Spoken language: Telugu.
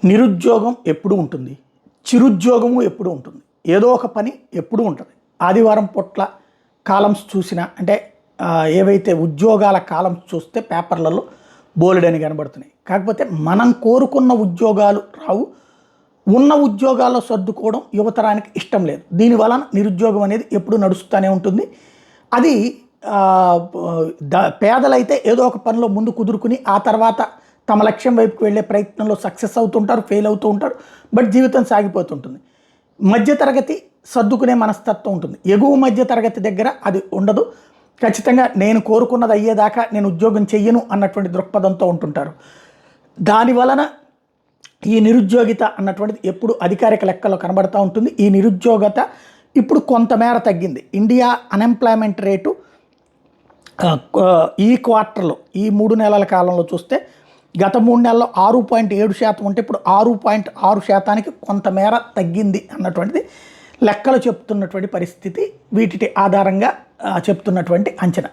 నిరుద్యోగం ఎప్పుడు ఉంటుంది, చిరుద్యోగము ఎప్పుడు ఉంటుంది, ఏదో ఒక పని ఎప్పుడు ఉంటుంది. ఆదివారం పూట్ల కాలమ్స్ చూసినా అంటే ఏవైతే ఉద్యోగాల కాలమ్స్ చూస్తే పేపర్లలో బోలెడని కనబడుతున్నాయి. కాకపోతే మనం కోరుకున్న ఉద్యోగాలు రావు, ఉన్న ఉద్యోగాల్లో సర్దుకోవడం యువతరానికి ఇష్టం లేదు. దీనివలన నిరుద్యోగం అనేది ఎప్పుడు నడుస్తూనే ఉంటుంది. అది పేదలైతే ఏదో ఒక పనిలో ముందు కుదురుకుని ఆ తర్వాత తమ లక్ష్యం వైపుకి వెళ్ళే ప్రయత్నంలో సక్సెస్ అవుతుంటారు, ఫెయిల్ అవుతూ ఉంటారు, బట్ జీవితం సాగిపోతుంటుంది. మధ్యతరగతి సర్దుకునే మనస్తత్వం ఉంటుంది. ఎగువ మధ్యతరగతి దగ్గర అది ఉండదు. ఖచ్చితంగా నేను కోరుకున్నది అయ్యేదాకా నేను ఉద్యోగం చెయ్యను అన్నటువంటి దృక్పథంతో ఉంటుంటారు. దానివలన ఈ నిరుద్యోగిత అన్నటువంటిది ఎప్పుడు అధికారిక లెక్కల్లో కనబడుతూ ఉంటుంది. ఈ నిరుద్యోగత ఇప్పుడు కొంతమేర తగ్గింది. ఇండియా అన్ఎంప్లాయ్మెంట్ రేటు ఈ క్వార్టర్లో ఈ 3 నెలల కాలంలో చూస్తే గత 3 నెలల్లో 6.7% ఉంటే ఇప్పుడు 6.6% కొంతమేర తగ్గింది అన్నటువంటిది లెక్కలు చెప్తున్నటువంటి పరిస్థితి. వీటి ఆధారంగా చెప్తున్నటువంటి అంచనా.